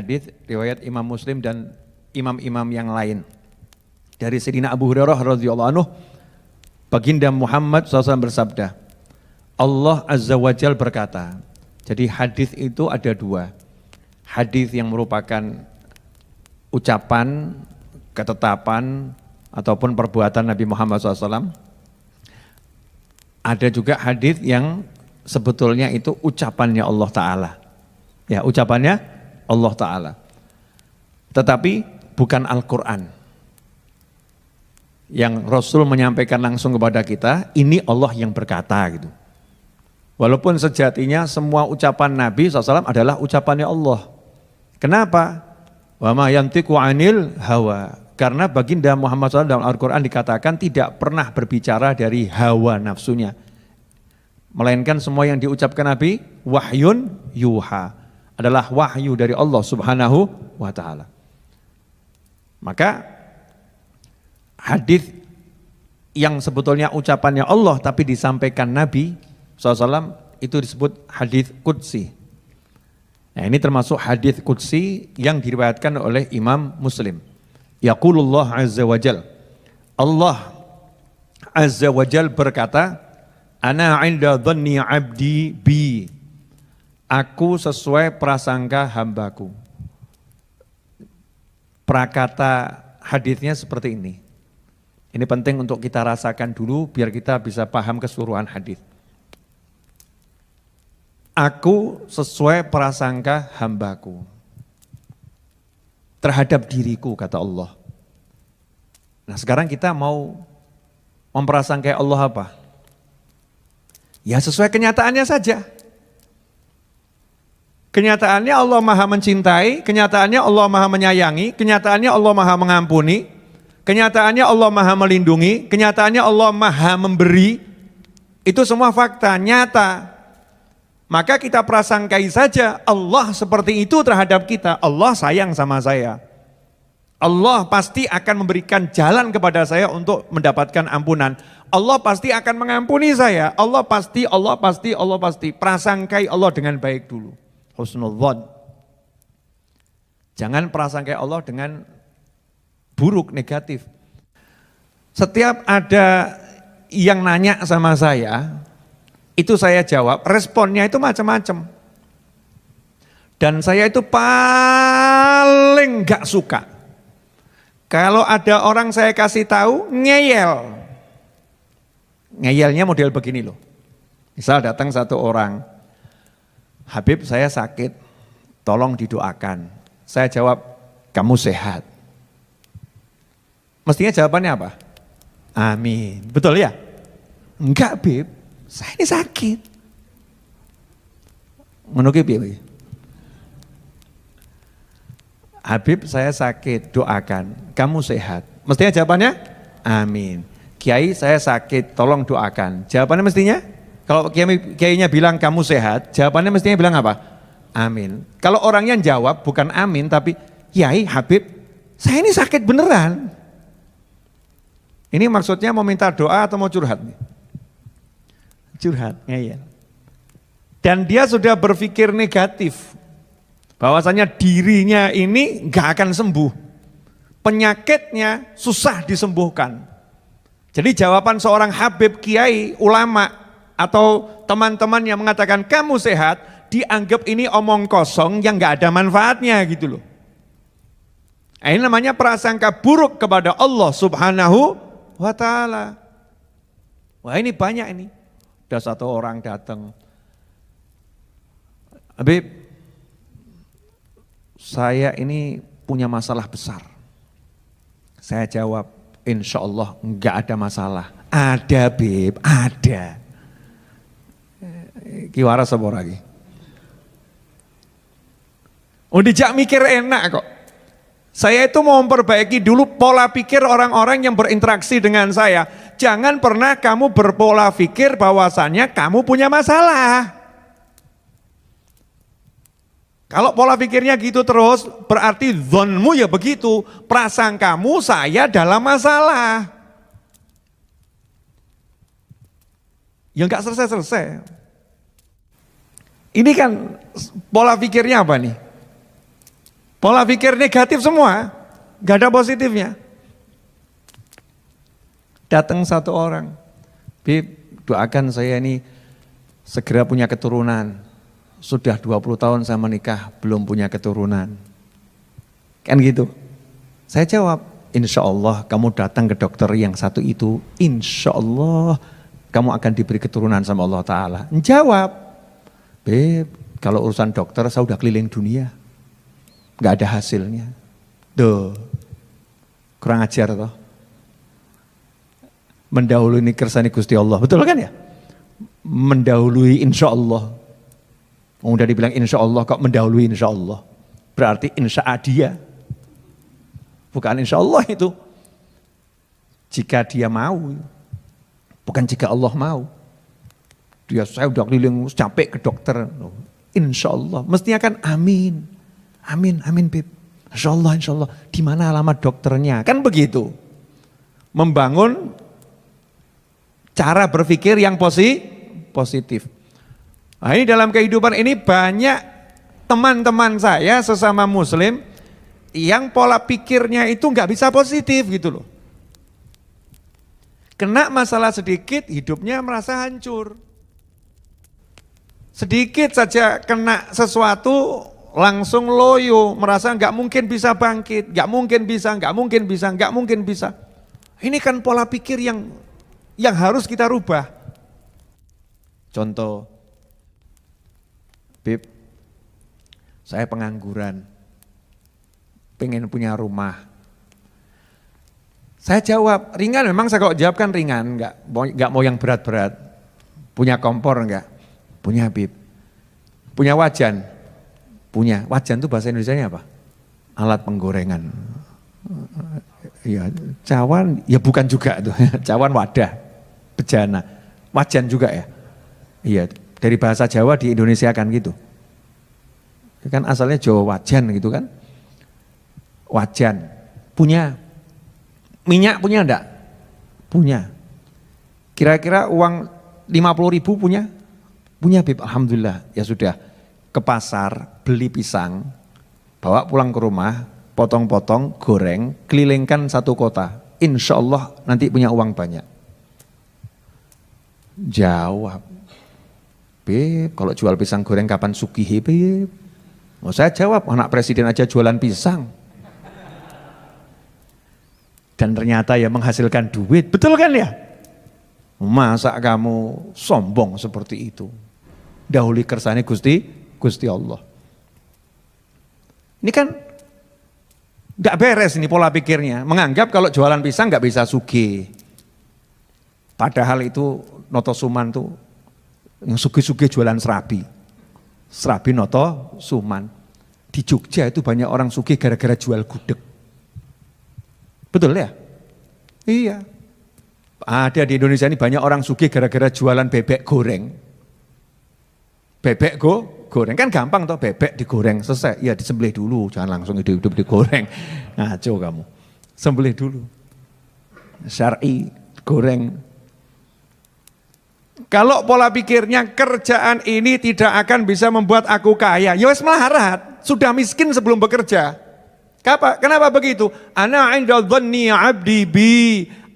hadis riwayat Imam Muslim dan imam-imam yang lain. Dari Sayyidina Abu Hurairah radhiyallahu anhu, Baginda Muhammad SAW bersabda, Allah Azza wa Jalla berkata. Jadi hadis itu ada dua. Hadis yang merupakan ucapan, ketetapan, ataupun perbuatan Nabi Muhammad SAW. Ada juga hadis yang sebetulnya itu ucapannya Allah Ta'ala. Ya, ucapannya Allah Ta'ala. Tetapi bukan Al-Quran. Yang Rasul menyampaikan langsung kepada kita, ini Allah yang berkata gitu. Walaupun sejatinya semua ucapan Nabi SAW adalah ucapannya Allah. Kenapa? Wa ma yantiqu 'anil hawa. Karena baginda Muhammad SAW dalam Al-Quran dikatakan tidak pernah berbicara dari hawa nafsunya. Melainkan semua yang diucapkan Nabi, wahyun yuha. Adalah wahyu dari Allah Subhanahu wa ta'ala. Maka hadis yang sebetulnya ucapannya Allah tapi disampaikan Nabi SAW itu disebut hadis qudsi. Nah, ini termasuk hadis qudsi yang diriwayatkan oleh Imam Muslim. Yaqulullah Azza wa Jal. Allah Azza wa Jal berkata, Ana 'inda dhanni 'abdi bi. Aku sesuai prasangka hambaku. Prakata hadisnya seperti ini. Ini penting untuk kita rasakan dulu biar kita bisa paham keseluruhan hadis. Aku sesuai prasangka hambaku terhadap diriku, kata Allah. Nah, sekarang kita mau memprasangkai Allah apa? Ya sesuai kenyataannya saja. Kenyataannya Allah Maha mencintai, kenyataannya Allah Maha menyayangi, kenyataannya Allah Maha mengampuni, kenyataannya Allah Maha melindungi, kenyataannya Allah Maha memberi. Itu semua fakta, nyata. Maka kita prasangkai saja Allah seperti itu terhadap kita. Allah sayang sama saya. Allah pasti akan memberikan jalan kepada saya untuk mendapatkan ampunan. Allah pasti akan mengampuni saya. Allah pasti. Prasangkai Allah dengan baik dulu. Husnudzon. Jangan prasangkai Allah dengan buruk, negatif. Setiap ada yang nanya sama saya, itu saya jawab, responnya itu macam-macam. Dan saya itu paling gak suka kalau ada orang saya kasih tahu ngeyel. Ngeyelnya model begini loh. Misal datang satu orang, Habib saya sakit, tolong didoakan. Saya jawab, kamu sehat. Mestinya jawabannya apa? Amin. Betul ya? Enggak, Bib. Saya ini sakit. Menukip ya? Habib saya sakit, doakan. Kamu sehat. Mestinya jawabannya? Amin. Kiai saya sakit, tolong doakan. Jawabannya mestinya? Kalau kiainya bilang kamu sehat, jawabannya mestinya bilang apa? Amin. Kalau orangnya jawab bukan amin, tapi Kiai, Habib, saya ini sakit beneran. Ini maksudnya mau minta doa atau mau curhat? Curhat, ngeyel. Dan dia sudah berpikir negatif, bahwasanya dirinya ini gak akan sembuh. Penyakitnya susah disembuhkan. Jadi jawaban seorang Habib, Kiai, ulama, atau teman-teman yang mengatakan kamu sehat, dianggap ini omong kosong yang gak ada manfaatnya gitu loh. Ini namanya prasangka buruk kepada Allah Subhanahu wa ta'ala. Wah ini banyak ini. Ada satu orang datang, Habib, saya ini punya masalah besar. Saya jawab, insya Allah enggak ada masalah. Ada Bib, ada. Kiwara sebor lagi. Oh dijak mikir enak kok. Saya itu mau memperbaiki dulu pola pikir orang-orang yang berinteraksi dengan saya. Jangan pernah kamu berpola pikir bahwasannya kamu punya masalah. Kalau pola pikirnya gitu terus, berarti zonmu ya begitu. Prasangkamu saya dalam masalah. Ya enggak selesai-selesai. Ini kan pola pikirnya apa nih? Pola pikir negatif semua, gak ada positifnya. Datang satu orang, Bib, doakan saya ini segera punya keturunan. Sudah 20 tahun saya menikah, belum punya keturunan. Kan gitu. Saya jawab, insya Allah kamu datang ke dokter yang satu itu, insya Allah kamu akan diberi keturunan sama Allah Ta'ala. Jawab, Beb, kalau urusan dokter saya udah keliling dunia. Gak ada hasilnya. Duh, kurang ajar toh. Mendahului kersane Gusti Allah, betul kan ya? Mendahului insya Allah. Udah dibilang insya Allah kok mendahului insya Allah. Berarti insya dia. Bukan insya Allah itu. Jika dia mau. Bukan jika Allah mau. Saya udah keliling capek ke dokter. Insya Allah. Mestinya kan amin. Amin, amin Bib. Insya Allah. Di mana alamat dokternya? Kan begitu. Membangun cara berpikir yang positif. Nah, ini dalam kehidupan ini banyak teman-teman saya sesama muslim yang pola pikirnya itu nggak bisa positif gitu loh. Kena masalah sedikit hidupnya merasa hancur. Sedikit saja kena sesuatu langsung loyo, merasa nggak mungkin bisa bangkit, nggak mungkin bisa. Ini kan pola pikir yang harus kita rubah. Contoh, Bib, saya pengangguran, pengen punya rumah. Saya jawab, ringan memang saya kok jawab kan ringan, nggak mau yang berat-berat. Punya kompor enggak? Punya Bib. Punya wajan? Punya. Wajan itu bahasa Indonesianya apa? Alat penggorengan. Ya, cawan, ya bukan juga tuh. Cawan wadah, bejana. Wajan juga ya? Iya, dari bahasa Jawa di Indonesia kan gitu. Kan asalnya Jawa wajan gitu kan. Wajan. Punya. Minyak punya enggak? Punya. Kira-kira uang 50.000 punya? Punya Bib, alhamdulillah. Ya sudah. Ke pasar, beli pisang, bawa pulang ke rumah, potong-potong, goreng, kelilingkan satu kota. Insya Allah nanti punya uang banyak. Jawab, Beb, kalau jual pisang goreng kapan sugih Beb? Oh, saya jawab, anak presiden aja jualan pisang. Dan ternyata ya menghasilkan duit, betul kan ya? Masa kamu sombong seperti itu? Dahului kersane Gusti Allah. Ini kan gak beres ini pola pikirnya. Menganggap kalau jualan pisang gak bisa sugih. Padahal itu Noto Suman tuh yang sugih-sugih jualan serabi. Serabi Noto Suman. Di Jogja itu banyak orang sugih gara-gara jual gudeg. Betul ya? Iya. Ada di Indonesia ini banyak orang sugih gara-gara jualan bebek goreng. Bebek goreng kan gampang toh, bebek digoreng selesai. Ya disembelih dulu, jangan langsung hidup-hidup digoreng. Ngaco kamu. Sembelih dulu. Syar'i goreng. Kalau pola pikirnya kerjaan ini tidak akan bisa membuat aku kaya, ya wes melarat, sudah miskin sebelum bekerja. Kenapa begitu? Ana 'inda dhanni 'abdi bi.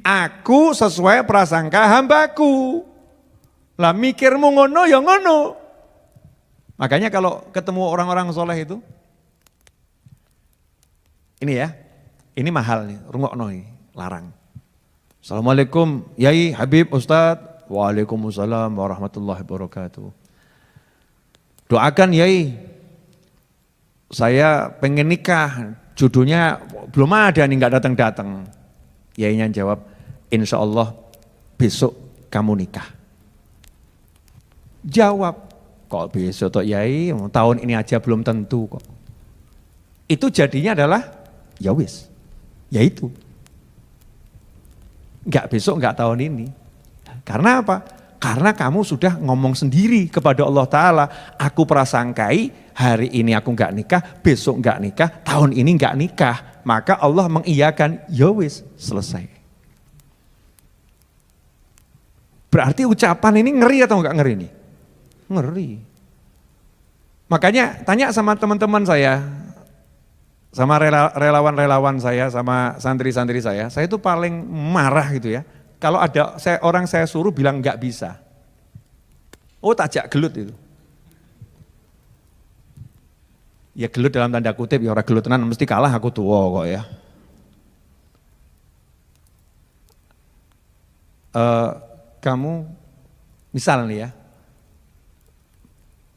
Aku sesuai prasangka hambaku. Lah mikirmu ngono ya ngono. Makanya kalau ketemu orang-orang soleh itu, ini ya, ini mahal nih, rungokno nih, larang. Assalamualaikum, Yai, Habib, Ustadz. Waalaikumsalam warahmatullahi wabarakatuh. Doakan Yai, saya pengen nikah, jodohnya belum ada nih, nggak datang-datang. Yainya jawab, insya Allah besok kamu nikah. Jawab. Kok besok toh Yai, tahun ini aja belum tentu kok. Itu jadinya adalah, ya wis, ya itu. Enggak besok, enggak tahun ini. Karena apa? Karena kamu sudah ngomong sendiri kepada Allah Ta'ala, aku prasangkai hari ini aku enggak nikah, besok enggak nikah, tahun ini enggak nikah. Maka Allah mengiyakan, ya wis, selesai. Berarti ucapan ini ngeri atau enggak ngeri nih? Ngeri. Makanya tanya sama teman-teman saya, sama relawan-relawan saya, sama santri-santri saya itu paling marah gitu ya. Kalau ada orang saya suruh bilang nggak bisa. Oh tajak gelut itu. Ya gelut dalam tanda kutip, ya orang gelut tenan mesti kalah aku tua kok ya. Kamu misal nih ya,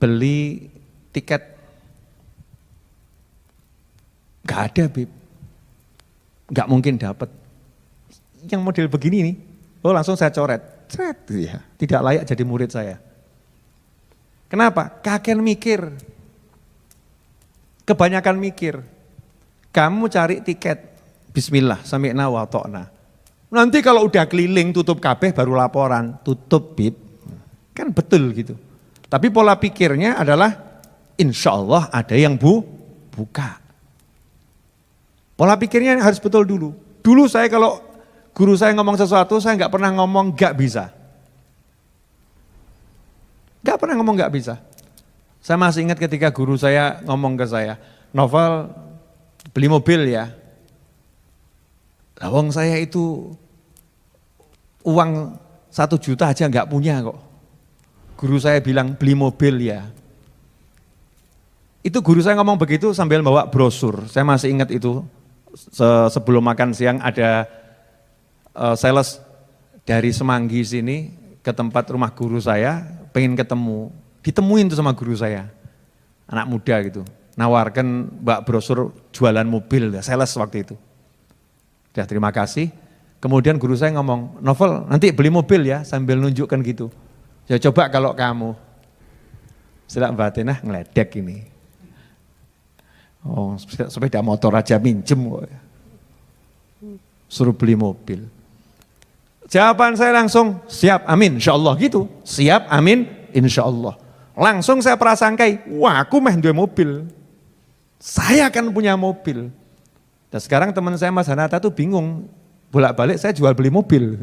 beli tiket, gak ada Bib, gak mungkin dapat. Yang model begini nih, oh langsung saya coret, ya, tidak layak jadi murid saya. Kenapa? Kakek mikir, kebanyakan mikir. Kamu cari tiket, bismillah, sami'na wa ta'na. Nanti kalau udah keliling tutup kabeh baru laporan, tutup Bib. Kan betul gitu. Tapi pola pikirnya adalah insya Allah ada yang buka. Pola pikirnya harus betul dulu. Dulu saya kalau guru saya ngomong sesuatu saya nggak pernah ngomong nggak bisa. Nggak pernah ngomong nggak bisa. Saya masih ingat ketika guru saya ngomong ke saya, Novel beli mobil ya. Lawang saya itu uang 1 juta aja nggak punya kok. Guru saya bilang beli mobil ya. Itu guru saya ngomong begitu sambil bawa brosur. Saya masih ingat itu sebelum makan siang ada sales dari Semanggi sini ke tempat rumah guru saya, pengen ketemu. Ditemuin tuh sama guru saya, anak muda gitu. Nawarkan mbak brosur jualan mobil, sales waktu itu. Ya terima kasih. Kemudian guru saya ngomong, Novel nanti beli mobil ya sambil nunjukkan gitu. Ya coba kalau kamu, setelah Mbak Atenah ngeledek ini. Oh sepeda motor aja minjem kok. Suruh beli mobil. Jawaban saya langsung, siap amin insya Allah gitu. Siap amin insya Allah. Langsung saya prasangkai, wah aku meh duwe mobil. Saya akan punya mobil. Dan sekarang teman saya Mas Hanata tuh bingung, bolak-balik saya jual beli mobil.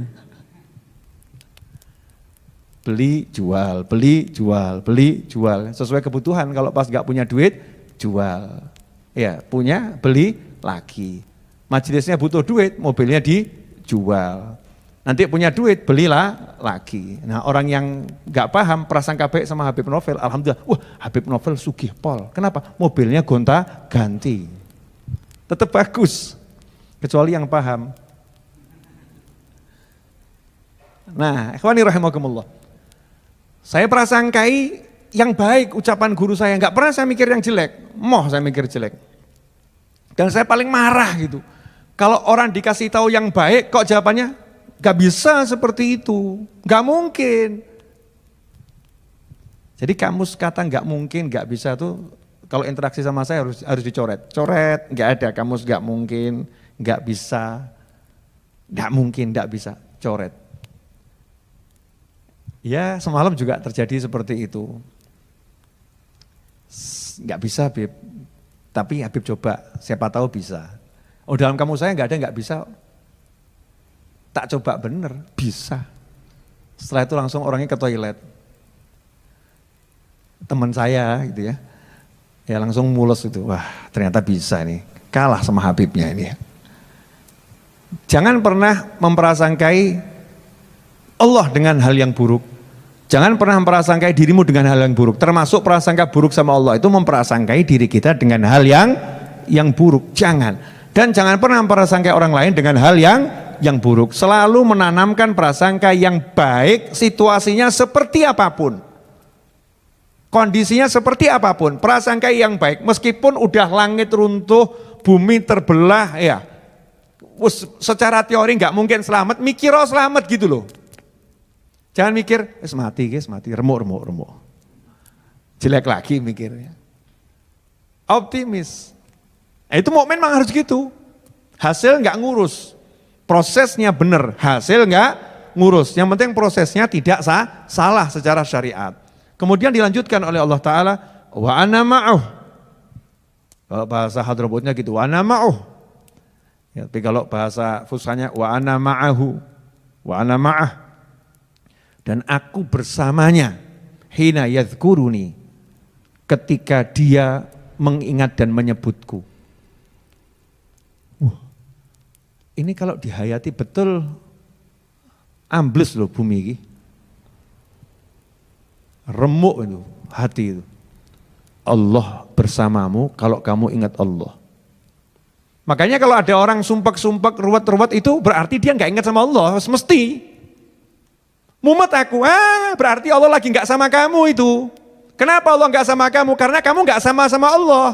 Beli, jual, beli, jual, beli, jual. Sesuai kebutuhan, kalau pas gak punya duit, jual. Ya, punya, beli, lagi. Majelisnya butuh duit, mobilnya dijual. Nanti punya duit, belilah lagi. Nah orang yang gak paham, prasangka baik sama Habib Novel, alhamdulillah, wah Habib Novel sugih pol. Kenapa? Mobilnya gonta ganti. Tetap bagus, kecuali yang paham. Nah, ikhwani rahimakumullah. Saya prasangkai yang baik ucapan guru saya, enggak pernah saya mikir yang jelek. Moh saya mikir jelek. Dan saya paling marah gitu. Kalau orang dikasih tahu yang baik, kok jawabannya enggak bisa seperti itu. Enggak mungkin. Jadi kamus kata enggak mungkin, enggak bisa tuh kalau interaksi sama saya harus dicoret. Coret, enggak ada kamus enggak mungkin, enggak bisa. Enggak mungkin, enggak bisa. Coret. Ya semalam juga terjadi seperti itu. Enggak bisa Habib, tapi Habib coba, siapa tahu bisa. Oh dalam kamu saya enggak ada enggak bisa. Tak coba bener, bisa. Setelah itu langsung orangnya ke toilet. Teman saya gitu ya. Ya langsung mulus itu, wah ternyata bisa nih, kalah sama Habibnya ini. Jangan pernah memprasangkai Allah dengan hal yang buruk. Jangan pernah memprasangkai dirimu dengan hal yang buruk. Termasuk prasangka buruk sama Allah itu memprasangkai diri kita dengan hal yang buruk. Jangan. Dan jangan pernah memprasangkai orang lain dengan hal yang buruk. Selalu menanamkan prasangka yang baik, situasinya seperti apapun. Kondisinya seperti apapun, prasangka yang baik, meskipun udah langit runtuh, bumi terbelah, ya, secara teori nggak mungkin selamat, mikir oh selamat gitu loh. Jangan mikir, mati, remuk. Jelek lagi mikirnya. Optimis. Nah, itu mukmin memang harus gitu. Hasil nggak ngurus, prosesnya benar, hasil nggak ngurus. Yang penting prosesnya tidak salah secara syariat. Kemudian dilanjutkan oleh Allah Ta'ala, wa ana ma'uh. Kalau bahasa Hadramutnya gitu, wa ana ma'uh. Ya, tapi kalau bahasa Fushanya, wa ana ma'ahu, wa ana ma'ah. Dan aku bersamanya, hina yadhkuruni, ketika dia mengingat dan menyebutku. ini kalau dihayati betul, ambles loh bumi ini. Remuk itu, hati itu. Allah bersamamu kalau kamu ingat Allah. Makanya kalau ada orang sumpek-sumpek, ruwet-ruwet itu berarti dia nggak ingat sama Allah, mesti. Mumet aku, berarti Allah lagi nggak sama kamu itu. Kenapa Allah nggak sama kamu? Karena kamu nggak sama Allah.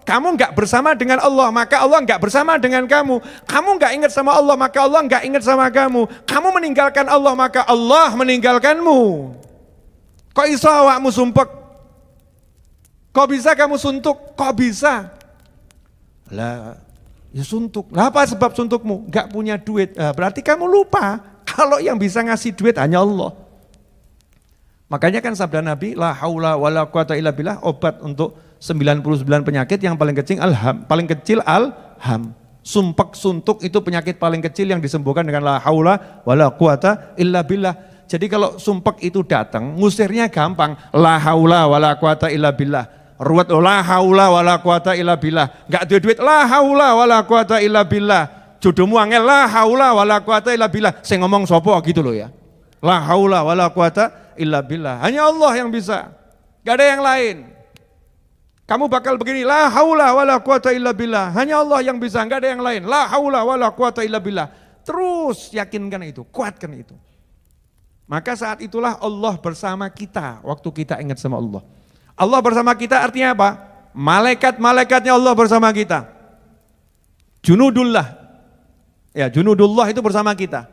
Kamu nggak bersama dengan Allah, maka Allah nggak bersama dengan kamu. Kamu nggak ingat sama Allah, maka Allah nggak ingat sama kamu. Kamu meninggalkan Allah, maka Allah meninggalkanmu. Kok iso awakmu sumpek? Kok bisa kamu suntuk? Kok bisa? Lah, ya suntuk. Lah apa sebab suntukmu? Nggak punya duit. Berarti kamu lupa kalau yang bisa ngasih duit hanya Allah. Makanya kan sabda Nabi, la haula wala quwata illa billah, obat untuk 99 penyakit yang paling kecil alham. Sumpek suntuk itu penyakit paling kecil yang disembuhkan dengan la haula wala quwata illa billah. Jadi kalau sumpek itu datang, ngusirnya gampang. La haula wala quwata illa billah. Ruwet la haula wala quwata illa billah. Enggak ada duit la haula wala quwata illa billah. Jodohmu angel la haula wala quwata illa billah. Saya ngomong sopo gitu loh ya. La haula wala quwata illa billah. Hanya Allah yang bisa. Enggak ada yang lain. Kamu bakal begini, la haula wala quwata illa billah. Hanya Allah yang bisa, enggak ada yang lain. La haula wala quwata illa billah. Terus yakinkan itu, kuatkan itu. Maka saat itulah Allah bersama kita waktu kita ingat sama Allah. Allah bersama kita artinya apa? Malaikat-malaikatnya Allah bersama kita. Junudullah. Ya, junudullah itu bersama kita.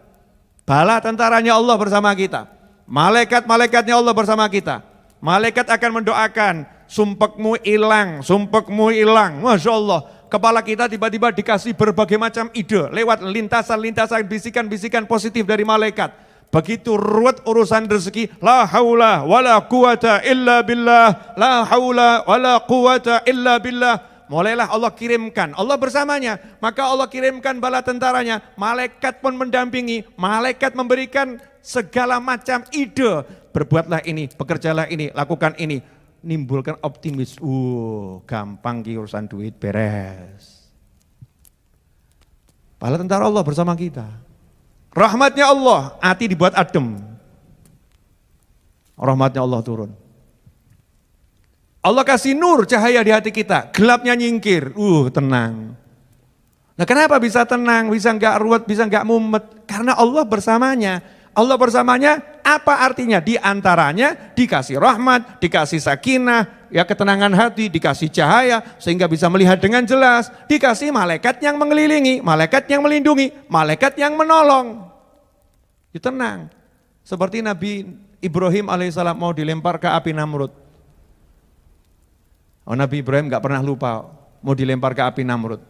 Bala tentaranya Allah bersama kita. Malaikat-malaikatnya Allah bersama kita. Malaikat akan mendoakan, sumpekmu hilang, sumpekmu hilang. Masya Allah, kepala kita tiba-tiba dikasih berbagai macam ide lewat lintasan-lintasan bisikan-bisikan positif dari malaikat. Begitu ruwet urusan rezeki, la haula wala quwata illa billah, la haula wala quwata illa billah. Mulailah Allah kirimkan, Allah bersamanya, maka Allah kirimkan bala tentaranya, malaikat pun mendampingi, malaikat memberikan segala macam ide, berbuatlah ini, bekerjalah ini, lakukan ini, nimbulkan optimis, gampang ki urusan duit beres. Bala tentara Allah bersama kita. Rahmatnya Allah, hati dibuat adem. Rahmatnya Allah turun. Allah kasih nur cahaya di hati kita, gelapnya nyingkir, tenang. Nah kenapa bisa tenang, bisa enggak ruwet, bisa enggak mumet? Karena Allah bersamanya. Allah bersamanya apa artinya? Di antaranya dikasih rahmat, dikasih sakinah, ya ketenangan hati, dikasih cahaya sehingga bisa melihat dengan jelas, dikasih malaikat yang mengelilingi, malaikat yang melindungi, malaikat yang menolong. Ya tenang. Seperti Nabi Ibrahim alaihissalam mau dilempar ke api Namrud. Nabi Ibrahim gak pernah lupa mau dilempar ke api Namrud.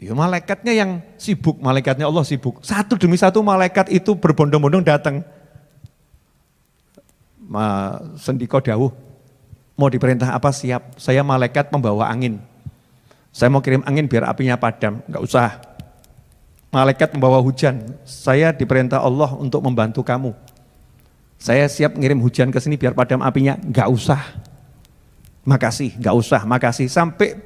Ya malaikatnya yang sibuk, malaikatnya Allah sibuk. Satu demi satu malaikat itu berbondong-bondong datang. Sendiko dawuh, mau diperintah apa siap, saya malaikat pembawa angin. Saya mau kirim angin biar apinya padam, gak usah. Malaikat membawa hujan, saya diperintah Allah untuk membantu kamu. Saya siap ngirim hujan ke sini biar padam apinya, gak usah. Makasih, gak usah, makasih. Sampai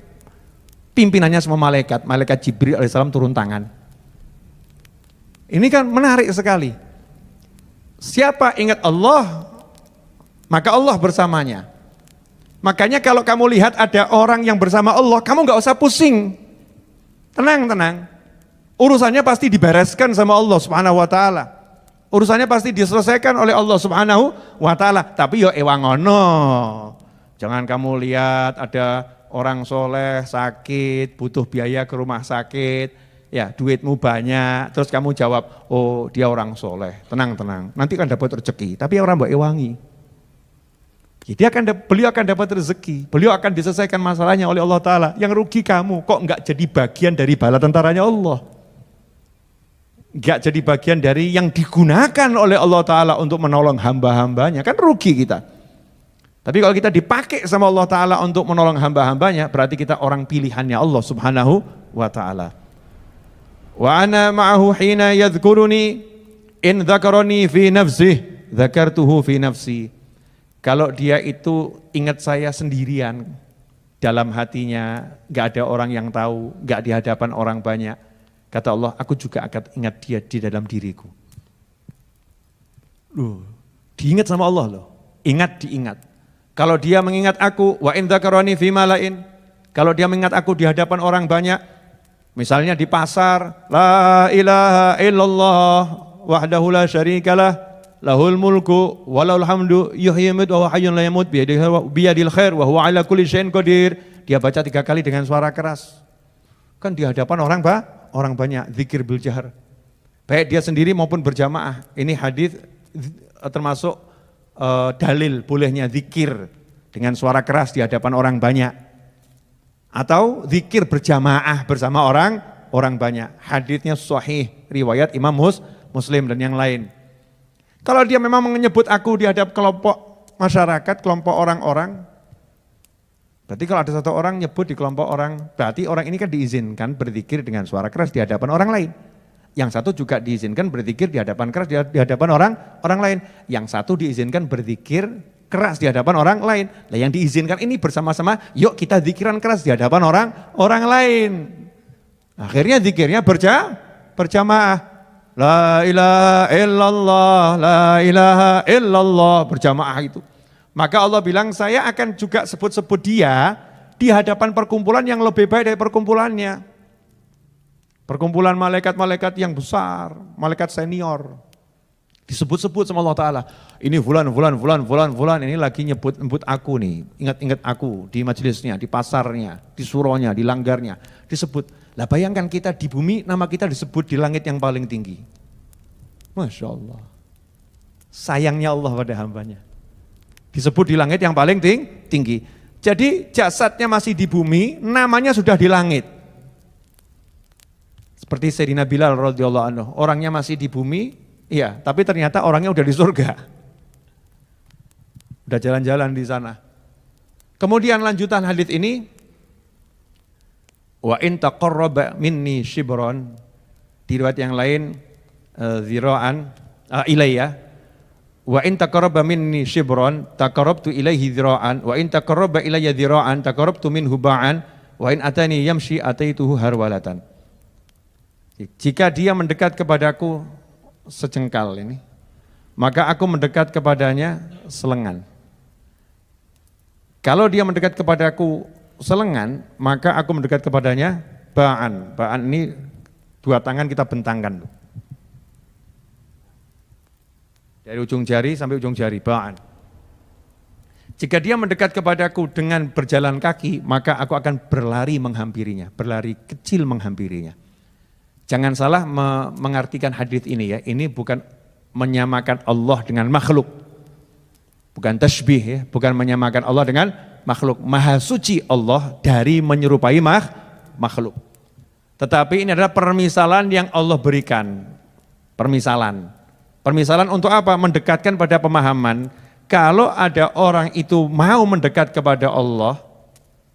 pimpinannya semua malaikat, malaikat Jibril alaihissalam turun tangan. Ini kan menarik sekali. Siapa ingat Allah, maka Allah bersamanya. Makanya kalau kamu lihat ada orang yang bersama Allah, kamu gak usah pusing. Tenang, tenang. Urusannya pasti dibereskan sama Allah subhanahu wa ta'ala. Urusannya pasti diselesaikan oleh Allah subhanahu wa ta'ala. Tapi yo ewangono. Jangan kamu lihat ada orang soleh sakit, butuh biaya ke rumah sakit, ya duitmu banyak, terus kamu jawab, oh dia orang soleh, tenang-tenang, nanti kan dapat rezeki, tapi orang mbak ewangi. Beliau akan dapat rezeki, beliau akan diselesaikan masalahnya oleh Allah Ta'ala, yang rugi kamu, kok enggak jadi bagian dari bala tentaranya Allah. Enggak jadi bagian dari yang digunakan oleh Allah Ta'ala untuk menolong hamba-hambanya, kan rugi kita. Tapi kalau kita dipakai sama Allah Ta'ala untuk menolong hamba-hambanya, berarti kita orang pilihannya Allah Subhanahu wa Ta'ala. Wa ana ma'ahu hina yadhkuruni in dzakarani fi nafsih dzakartuhu fi nafsi. Kalau dia itu ingat saya sendirian dalam hatinya, gak ada orang yang tahu, gak di hadapan orang banyak, Kata Allah, aku juga akan ingat dia di dalam diriku. Loh, diingat sama Allah loh. Ingat diingat. Kalau dia mengingat aku, wa in dzakarani fi malain. Kalau dia mengingat aku di hadapan orang banyak, misalnya di pasar, la ilaha illallah wahdahu la syarikalah, lahul mulku walahul hamdu yuhyi wa huwa hayyun la yamut biyadil khair wa huwa ala kulli syai'in qadir. Dia baca 3 kali dengan suara keras. Kan di hadapan orang banyak, zikir bil jahar. Baik dia sendiri maupun berjamaah. Ini hadis termasuk dalil bolehnya zikir dengan suara keras di hadapan orang banyak. Atau zikir berjamaah bersama orang banyak. Hadisnya sahih, riwayat Imam Muslim dan yang lain. Kalau dia memang menyebut aku di hadap kelompok masyarakat, kelompok orang-orang, berarti kalau ada satu orang nyebut di kelompok orang, berarti orang ini kan diizinkan berzikir dengan suara keras di hadapan orang lain. Yang satu juga diizinkan berzikir di hadapan keras di hadapan orang lain. Yang satu diizinkan berzikir keras di hadapan orang lain. Nah, yang diizinkan ini bersama-sama, yuk kita zikiran keras di hadapan orang lain. Akhirnya zikirnya berjamaah. La ilaha illallah, la ilaha illallah, berjamaah itu. Maka Allah bilang, saya akan juga sebut-sebut dia di hadapan perkumpulan yang lebih baik dari perkumpulannya. Perkumpulan malaikat-malaikat yang besar, malaikat senior. Disebut-sebut sama Allah Ta'ala. Ini fulan, ini lagi nyebut aku nih. Ingat-ingat aku di majelisnya, di pasarnya, di suronya, di langgarnya. Disebut. Lah bayangkan kita di bumi, nama kita disebut di langit yang paling tinggi. Masya Allah. Sayangnya Allah pada hambanya. Disebut di langit yang paling tinggi. Jadi jasadnya masih di bumi, namanya sudah di langit. Seperti Sayyidina Bilal radhiyallahu anhu, orangnya masih di bumi, iya, tapi ternyata orangnya udah di surga. Udah jalan-jalan di sana. Kemudian lanjutan hadis ini, wa in taqarraba minni shibron, di riwayat yang lain zira'an ilayya, wa in taqarraba minni shibron taqarrabtu ilaihi zira'an, wa in taqarraba ilayya zira'an taqarrabtu minhu ba'an, wa in atani yamshi ataituhu harwalatan. Jika dia mendekat kepadaku sejengkal ini, maka aku mendekat kepadanya selengan. Kalau dia mendekat kepadaku selengan, maka aku mendekat kepadanya ba'an. Ba'an ini 2 tangan kita bentangkan. Dari ujung jari sampai ujung jari, ba'an. Jika dia mendekat kepadaku dengan berjalan kaki, maka aku akan berlari menghampirinya, berlari kecil menghampirinya. Jangan salah mengartikan hadis ini ya, ini bukan menyamakan Allah dengan makhluk. Bukan tasbih ya, bukan menyamakan Allah dengan makhluk. Maha suci Allah dari menyerupai makhluk. Tetapi ini adalah permisalan yang Allah berikan. Permisalan. Permisalan untuk apa? Mendekatkan pada pemahaman. Kalau ada orang itu mau mendekat kepada Allah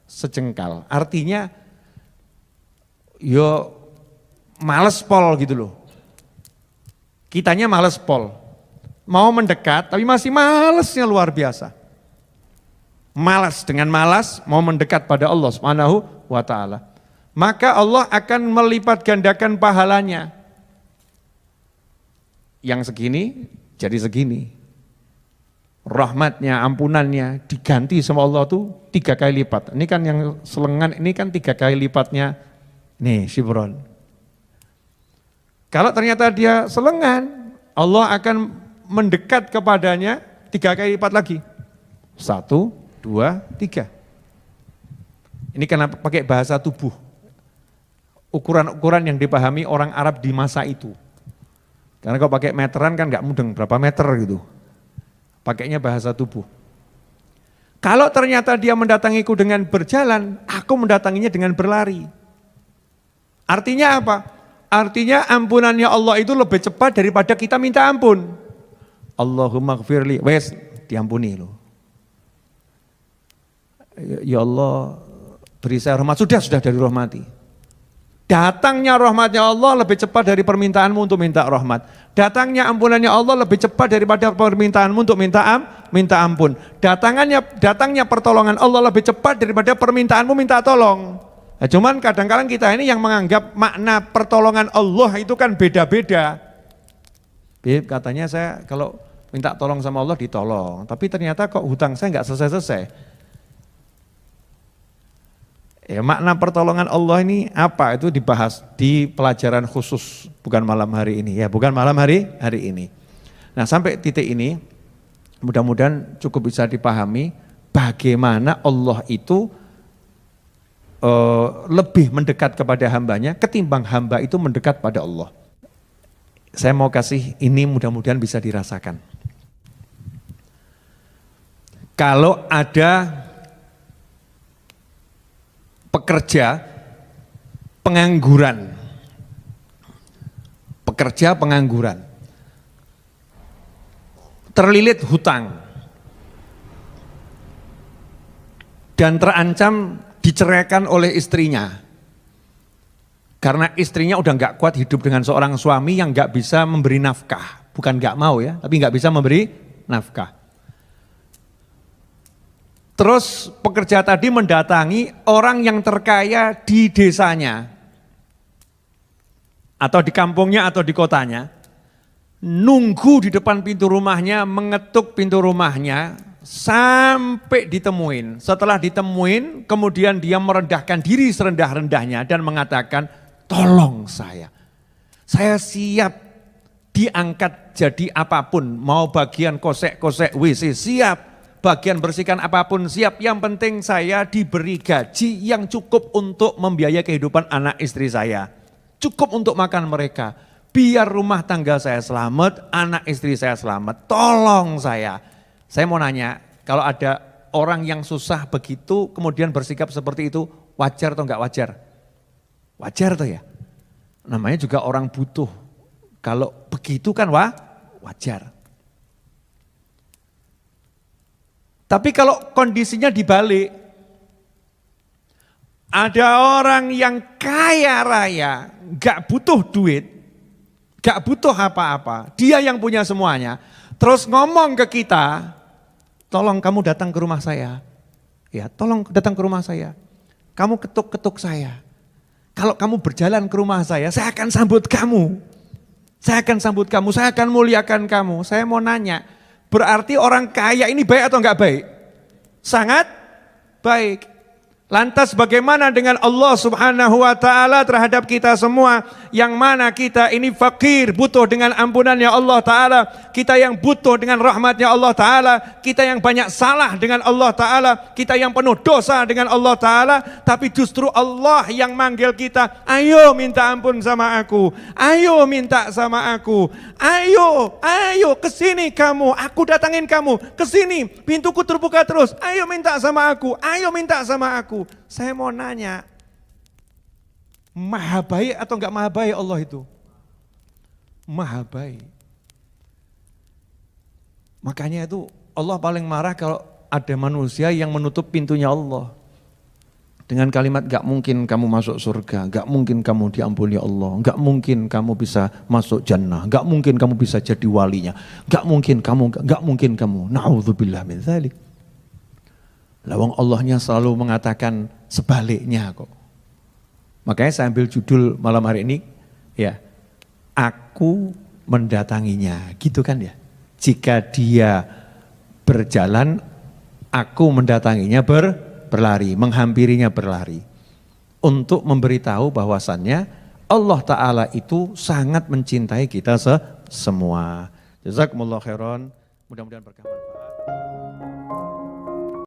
sejengkal, artinya yo males pol gitu loh. Kitanya males pol. Mau mendekat tapi masih malesnya luar biasa. Malas, dengan malas mau mendekat pada Allah Subhanahu wa taala. Maka Allah akan melipat gandakan pahalanya. Yang segini jadi segini. Rahmatnya, ampunannya diganti sama Allah tuh 3 kali lipat. Ini kan yang selengan ini kan 3 kali lipatnya nih Shibron. Kalau ternyata dia selengan, Allah akan mendekat kepadanya 3 kali lipat lagi. 1, 2, 3. Ini karena pakai bahasa tubuh. Ukuran-ukuran yang dipahami orang Arab di masa itu. Karena kalau pakai meteran kan nggak mudeng, berapa meter gitu. Pakainya bahasa tubuh. Kalau ternyata dia mendatangiku dengan berjalan, aku mendatanginya dengan berlari. Artinya apa? Artinya ampunannya Allah itu lebih cepat daripada kita minta ampun. Allahumma gfirli, wes diampuni loh. Ya Allah beri saya rahmat, sudah dari rahmati. Datangnya rahmatnya Allah lebih cepat dari permintaanmu untuk minta rahmat. Datangnya ampunannya Allah lebih cepat daripada permintaanmu untuk minta ampun. Datangnya pertolongan Allah lebih cepat daripada permintaanmu minta tolong. Nah, cuman kadang-kadang kita ini yang menganggap makna pertolongan Allah itu kan beda-beda. Katanya saya kalau minta tolong sama Allah ditolong, tapi ternyata kok hutang saya nggak selesai-selesai. Ya, makna pertolongan Allah ini apa? Itu dibahas di pelajaran khusus, bukan malam hari ini. Ya, bukan malam hari ini. Nah, sampai titik ini mudah-mudahan cukup bisa dipahami bagaimana Allah itu lebih mendekat kepada hambanya ketimbang hamba itu mendekat pada Allah. Saya mau kasih ini mudah-mudahan bisa dirasakan. Kalau ada pekerja pengangguran, terlilit hutang, dan terancam diceraikan oleh istrinya, karena istrinya udah nggak kuat hidup dengan seorang suami yang nggak bisa memberi nafkah, bukan nggak mau ya, tapi nggak bisa memberi nafkah. Terus pekerja tadi mendatangi orang yang terkaya di desanya, atau di kampungnya atau di kotanya, nunggu di depan pintu rumahnya, mengetuk pintu rumahnya, sampai ditemuin. Setelah ditemuin, kemudian dia merendahkan diri serendah-rendahnya dan mengatakan, tolong saya siap diangkat jadi apapun, mau bagian kosek-kosek WC siap, bagian bersihkan apapun siap, yang penting saya diberi gaji yang cukup untuk membiayai kehidupan anak istri saya, cukup untuk makan mereka, biar rumah tangga saya selamat, anak istri saya selamat, tolong saya. Saya mau nanya, kalau ada orang yang susah begitu kemudian bersikap seperti itu, wajar atau enggak wajar? Wajar tuh ya, namanya juga orang butuh, kalau begitu kan wajar. Tapi kalau kondisinya dibalik, ada orang yang kaya raya, gak butuh duit, gak butuh apa-apa, dia yang punya semuanya, terus ngomong ke kita, tolong kamu datang ke rumah saya, ya tolong datang ke rumah saya, kamu ketuk-ketuk saya, kalau kamu berjalan ke rumah saya akan sambut kamu, saya akan muliakan kamu. Saya mau nanya, berarti orang kaya ini baik atau enggak baik? Sangat baik. Lantas bagaimana dengan Allah Subhanahu wa ta'ala terhadap kita semua, yang mana kita ini fakir, butuh dengan ampunannya Allah ta'ala, kita yang butuh dengan rahmatnya Allah ta'ala, kita yang banyak salah dengan Allah ta'ala, kita yang penuh dosa dengan Allah ta'ala, tapi justru Allah yang manggil kita, ayo minta ampun sama aku, ayo minta sama aku, ayo kesini kamu, aku datangin kamu, kesini, pintuku terbuka terus, ayo minta sama aku, ayo minta sama aku. Saya mau nanya, maha baik atau enggak maha baik Allah itu? Maha baik. Makanya itu Allah paling marah kalau ada manusia yang menutup pintunya Allah. Dengan kalimat gak mungkin kamu masuk surga, gak mungkin kamu diampuni Allah, gak mungkin kamu bisa masuk jannah, gak mungkin kamu bisa jadi walinya, gak mungkin kamu, na'udzubillah min dzalik. Lawang Allahnya selalu mengatakan sebaliknya kok. Makanya saya ambil judul malam hari ini, ya, aku mendatanginya, gitu kan ya. Jika dia berjalan, aku mendatanginya berlari, menghampirinya berlari. Untuk memberitahu bahwasannya Allah Ta'ala itu sangat mencintai kita semua. Jazakumullah khairan, mudah-mudahan berkah.